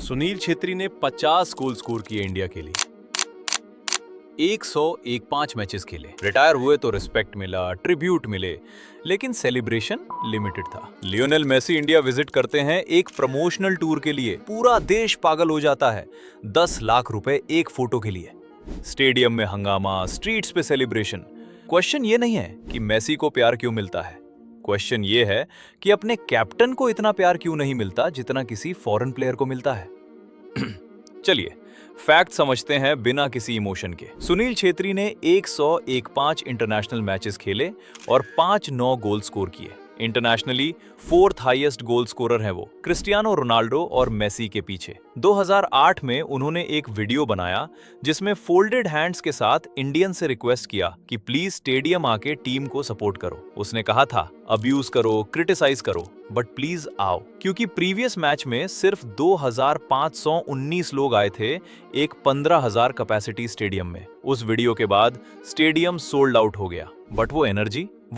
सुनील छेत्री ने 50 goal score किए India के लिए। 101 मैचेस खेले, रिटायर हुए तो रिस्पेक्ट मिला, ट्रिब्यूट मिले, लेकिन सेलिब्रेशन लिमिटेड था। लियोनेल मेसी इंडिया विजिट करते हैं एक प्रमोशनल टूर के लिए, पूरा देश पागल हो जाता है। 10 लाख रुपए एक फोटो के लिए। स्टेडियम में हंगामा, स्ट्रीट्स पे सेलिब्रेशन। क्वेश्चन ये नहीं है कि मेसी को प्यार क्यों मिलता है, क्वेश्चन ये है कि अपने कैप्टन को इतना प्यार क्यों नहीं मिलता जितना किसी फॉरेन प्लेयर को मिलता है। चलिए फैक्ट समझते हैं बिना किसी इमोशन के। सुनील छेत्री ने 101 इंटरनेशनल मैचेस खेले और 5-9 गोल स्कोर किए। Internationally 4th highest goal scorer हैं वो, क्रिस्टियानो रोनाल्डो और मेसी के पीछे। 2008 में उन्होंने एक वीडियो बनाया जिसमें फोल्डेड हैंड्स के साथ इंडियन से रिक्वेस्ट किया कि प्लीज स्टेडियम आके टीम को सपोर्ट करो। उसने कहा था अब्यूज करो, क्रिटिसाइज करो, बट प्लीज आओ, क्योंकि प्रीवियस मैच में सिर्फ 2519 लोग आए थे एक 15,000 कैपेसिटी स्टेडियम में। उस वीडियो के बाद स्टेडियम सोल्ड आउट हो गया, बट वो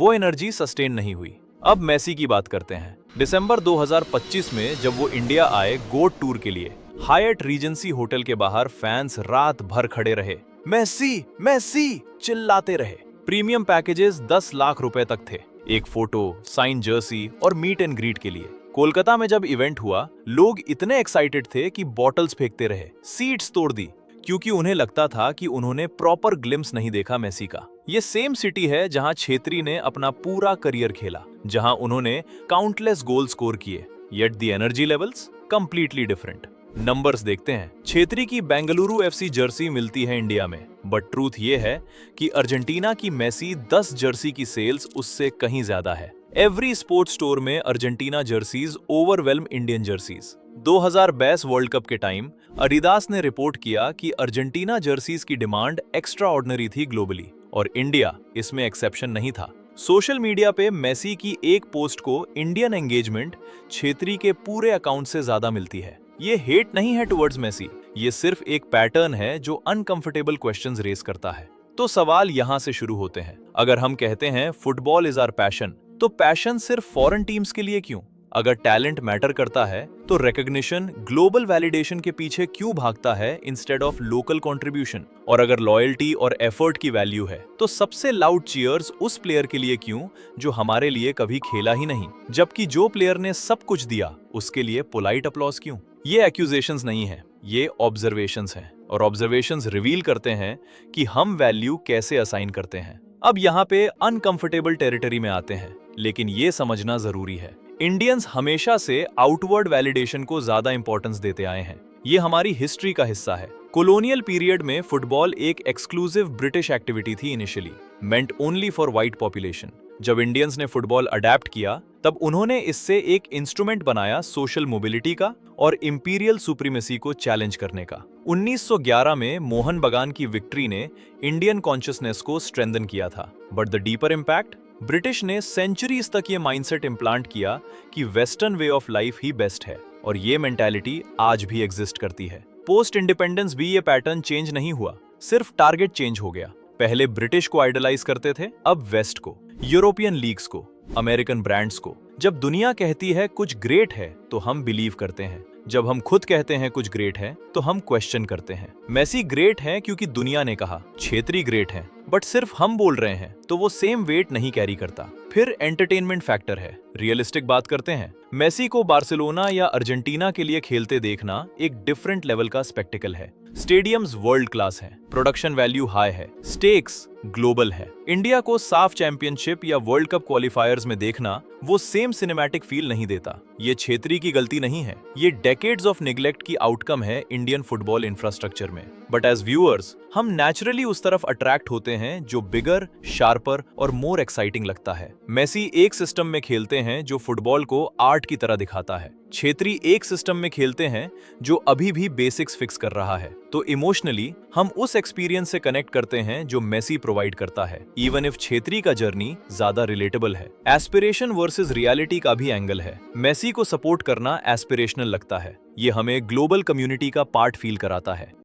एनर्जी सस्टेन नहीं हुई। अब मेसी की बात करते हैं। दिसंबर 2025 में जब वो इंडिया आए गोट टूर के लिए, हायट रीजेंसी होटल के बाहर फैंस रात भर खड़े रहे, मेसी मेसी चिल्लाते रहे। प्रीमियम पैकेजेस 10 लाख रुपए तक थे, एक फोटो, साइन जर्सी और मीट एंड ग्रीट के लिए। कोलकाता में जब इवेंट हुआ, लोग इतने एक्साइटेड थे कि बॉटल्स फेंकते रहे, सीट्स तोड़ दी, क्योंकि उन्हें लगता था कि उन्होंने प्रॉपर ग्लिम्स नहीं देखा मेसी का। ये सेम सिटी है जहां छेत्री ने अपना पूरा करियर खेला, जहां उन्होंने काउंटलेस गोल स्कोर किए, yet the energy levels completely different. Numbers देखते हैं। छेत्री की बेंगलुरु एफसी जर्सी मिलती है इंडिया में, बट ट्रूथ ये है कि अर्जेंटीना की मेसी 10 जर्सी की सेल्स उससे कहीं ज्यादा है। एवरी स्पोर्ट्स स्टोर में Argentina jerseys overwhelm Indian jerseys. 2022 world cup के टाइम अडिडास ने रिपोर्ट किया कि अर्जेंटीना जर्सीज की डिमांड एक्स्ट्रा ऑर्डिनरी थी ग्लोबली, और इंडिया इसमें एक्सेप्शन नहीं था। सोशल मीडिया पे मेसी की एक पोस्ट को इंडियन एंगेजमेंट छेत्री के पूरे अकाउंट से ज्यादा मिलती है। ये हेट नहीं है टुवर्ड्स मेसी, ये सिर्फ एक पैटर्न है जो अनकंफर्टेबल क्वेश्चंस रेज करता है। तो सवाल यहां से शुरू होते हैं। अगर हम कहते हैं फुटबॉल इज आवर पैशन, तो पैशन सिर्फ फॉरेन टीम्स के लिए क्यों? अगर टैलेंट मैटर करता है तो रिकॉग्निशन, ग्लोबल वैलिडेशन के पीछे क्यों भागता है इंस्टेड ऑफ लोकल कंट्रीब्यूशन? और अगर लॉयल्टी और एफर्ट की वैल्यू है तो सबसे लाउड चीयर्स उस प्लेयर के लिए क्यों जो हमारे लिए कभी खेला ही नहीं, जबकि जो प्लेयर ने सब कुछ दिया उसके लिए पोलाइट अपलॉज क्यों? ये एक्यूजेशंस नहीं है, ये ऑब्जर्वेशंस हैं, और ऑब्जर्वेशंस रिवील करते हैं कि हम वैल्यू कैसे असाइन करते हैं। अब यहाँ पे अनकंफर्टेबल टेरिटरी में आते हैं, लेकिन ये समझना जरूरी है, इंडियंस हमेशा से आउटवर्ड वैलिडेशन को ज्यादा इंपॉर्टेंस देते आए हैं। ये हमारी हिस्ट्री का हिस्सा है। कॉलोनियल पीरियड में फुटबॉल एक एक्सक्लूसिव ब्रिटिश एक्टिविटी थी initially, meant only for white population. जब इंडियंस ने फुटबॉल अडेप्ट किया तब उन्होंने इससे एक इंस्ट्रूमेंट बनाया सोशल मोबिलिटी का और इंपीरियल सुप्रीमेसी को चैलेंज करने का। 1911 में मोहन बगान की विक्ट्री ने इंडियन कॉन्शियसनेस को स्ट्रेंथन किया था, but the deeper impact, British ने सेंचुरीज तक ये माइंडसेट इम्प्लांट किया कि western way of life he best है, और ये मेंटालिटी आज भी एग्जिस्ट करती है। पोस्ट इंडिपेंडेंस भी ये पैटर्न चेंज नहीं हुआ, सिर्फ टारगेट चेंज हो गया। पहले ब्रिटिश को आइडलाइज करते थे, अब वेस्ट को, यूरोपियन लीग्स को, अमेरिकन ब्रांड्स को। जब दुनिया कहती है कुछ ग्रेट है तो हम बिलीव करते हैं, जब हम खुद कहते हैं कुछ ग्रेट है तो हम क्वेश्चन करते हैं। मेसी ग्रेट है क्योंकि दुनिया ने कहा, छेत्री ग्रेट है, बट सिर्फ हम बोल रहे हैं तो वो सेम वेट नहीं कैरी करता। फिर एंटरटेनमेंट फैक्टर है। रियलिस्टिक बात करते हैं, मेसी को बार्सिलोना या अर्जेंटीना के लिए खेलते देखना एक डिफरेंट लेवल का स्पेक्टिकल है। स्टेडियम्स वर्ल्ड क्लास हैं, प्रोडक्शन वैल्यू हाई है, स्टेक्स ग्लोबल है। इंडिया को साफ चैंपियनशिप या वर्ल्ड कप क्वालिफायर्स में देखना वो सेम सिनेमैटिक फील नहीं देता। ये छेत्री की गलती नहीं है, ये डेकेड्स ऑफ निग्लेक्ट की आउटकम है इंडियन फुटबॉल इंफ्रास्ट्रक्चर में। बट एज व्यूअर्स हम नेचुरली उस तरफ अट्रैक्ट होते हैं जो बिगर, शार्पर और मोर एक्साइटिंग लगता है। मेसी एक सिस्टम में खेलते हैं जो फुटबॉल को आर्ट की तरह दिखाता है, छेत्री एक सिस्टम में खेलते हैं जो अभी भी बेसिक्स फिक्स कर रहा है। तो इमोशनली हम उस एक्सपीरियंस से कनेक्ट करते हैं जो मेसी प्रोवाइड करता है, इवन इफ छेत्री का जर्नी ज्यादा रिलेटेबल है। एस्पिरेशन वर्सेस रियलिटी का भी एंगल है। मेसी को सपोर्ट करना एस्पिरेशनल लगता है, ये हमें ग्लोबल कम्युनिटी का पार्ट फील कराता है।